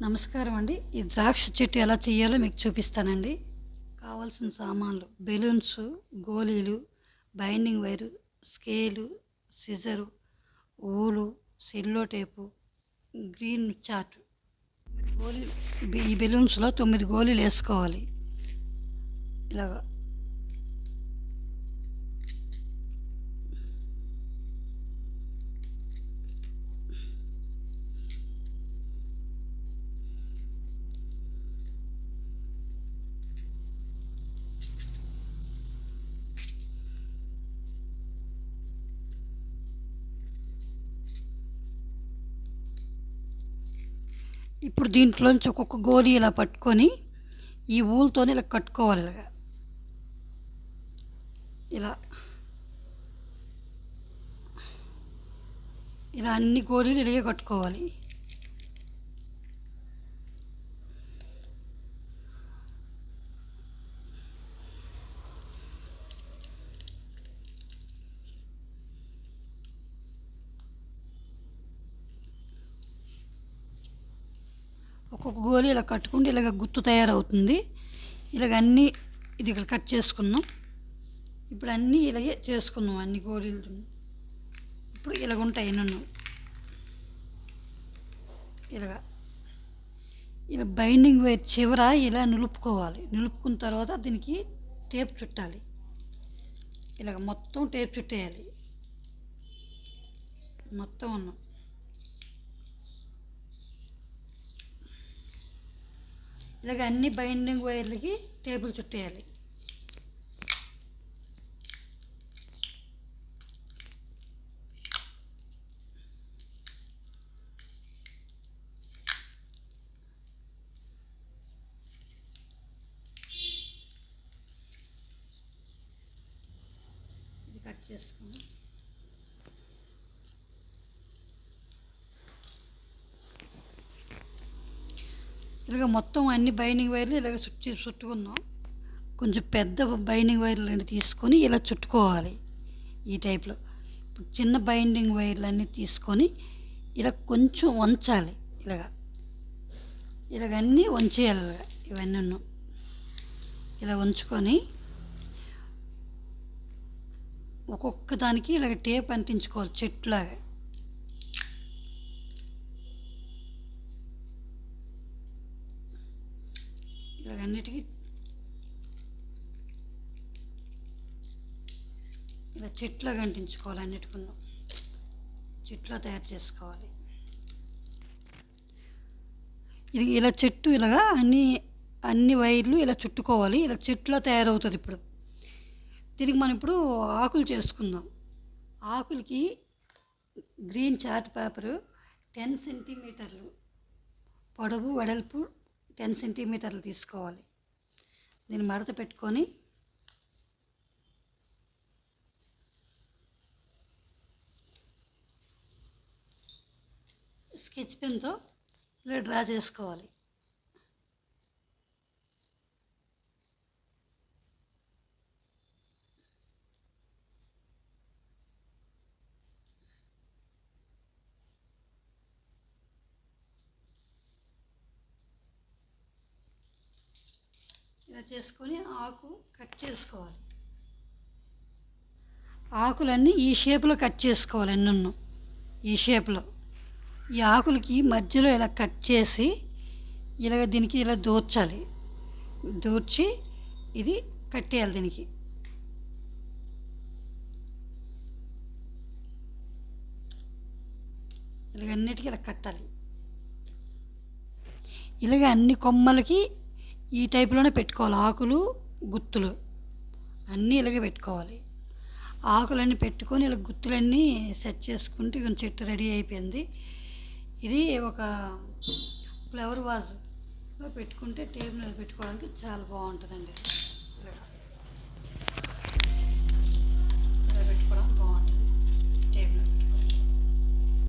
నమస్కారం అండి. ఈ ద్రాక్ష చెట్టు ఎలా చేయాలో మీకు చూపిస్తానండి. కావాల్సిన సామాన్లు బెలూన్స్, గోళీలు, బైండింగ్ వైరు, స్కేలు, సిజరు, ఊలు, సెల్లో టేపు, గ్రీన్ చార్ట్. గోళీలు ఈ బెలూన్స్లో 9 గోళీలు వేసుకోవాలి. ఇలాగా ఇప్పుడు దీంట్లోంచి ఒక్కొక్క గోళీ ఇలా పట్టుకొని ఈ ఊలుతోనే ఇలా కట్టుకోవాలి. ఇలా ఇలా అన్ని గోళీలు ఇలాగే కట్టుకోవాలి. ఒక్కొక్క గోళీ ఇలా కట్టుకుంటే ఇలాగ గుత్తు తయారవుతుంది. ఇలాగ అన్నీ ఇది ఇక్కడ కట్ చేసుకున్నాం. ఇప్పుడు అన్నీ ఇలాగే చేసుకున్నాం. అన్ని గోళీలు ఇప్పుడు ఇలాగ ఉంటాయి. నన్ను ఇలా బైండింగ్ వైర్ చివర ఇలా నిలుపుకోవాలి. నిలుపుకున్న తర్వాత దీనికి టేప్ చుట్టాలి. ఇలాగ మొత్తం టేప్ చుట్టేయాలి. మొత్తం అన్నం ఇలాగ అన్ని బైండింగ్ వైర్లకి టేపులు చుట్టేయాలి. ఇది కట్ చేసుకుని ఇలాగ మొత్తం అన్ని బైండింగ్ వైర్లు ఇలాగ చుట్టుకుందాం. కొంచెం పెద్ద బైండింగ్ వైర్లు తీసుకొని ఇలా చుట్టుకోవాలి. ఈ టైప్లో ఇప్పుడు చిన్న బైండింగ్ వైర్లన్నీ తీసుకొని ఇలా కొంచెం వంచాలి. ఇలాగన్నీ వంచేయాలి. ఇవన్నీ ఇలా ఉంచుకొని ఒక్కొక్క దానికి ఇలాగ టేప్ అంటించుకోవాలి చెట్టులాగా. ఇలాగన్నిటికీ ఇలా చెట్టులాగా అంటించుకోవాలి. అన్నిటికున్నాం చెట్టులా తయారు చేసుకోవాలి. ఇది ఇలా చెట్టు ఇలాగా అన్ని వైర్లు ఇలా చుట్టుకోవాలి. ఇలా చెట్టులా తయారవుతుంది. ఇప్పుడు దీనికి మనం ఇప్పుడు ఆకులు చేసుకుందాం. ఆకులకి గ్రీన్ చార్ట్ పేపరు 10 సెంటీమీటర్లు పొడవు, వెడల్పు 10 సెంటీమీటర్లు తీసుకోవాలి. దీన్ని మడత పెట్టుకొని స్కెచ్ పెన్తో ఇలా డ్రా చేసుకోవాలి. ఇలా చేసుకొని ఆకు కట్ చేసుకోవాలి. ఆకులన్నీ ఈ షేప్లో కట్ చేసుకోవాలి. అన్నీ ఈ షేప్లో ఈ ఆకులకి మధ్యలో ఇలా కట్ చేసి ఇలాగ దీనికి ఇలా దూర్చాలి. దూర్చి ఇది కట్టేయాలి. దీనికి ఇలాగ అన్నిటికీ ఇలా కట్టాలి. ఇలాగ అన్ని కొమ్మలకి ఈ టైప్లోనే పెట్టుకోవాలి. ఆకులు, గుత్తులు అన్నీ ఇలాగే పెట్టుకోవాలి. ఆకులన్నీ పెట్టుకొని ఇలా గుత్తులన్నీ సెట్ చేసుకుంటే కొంచెం చెట్టు రెడీ అయిపోయింది. ఇది ఒక ఫ్లవర్ వాజ్లో పెట్టుకుంటే టేబుల్ మీద పెట్టుకోవడానికి చాలా బాగుంటుందండి.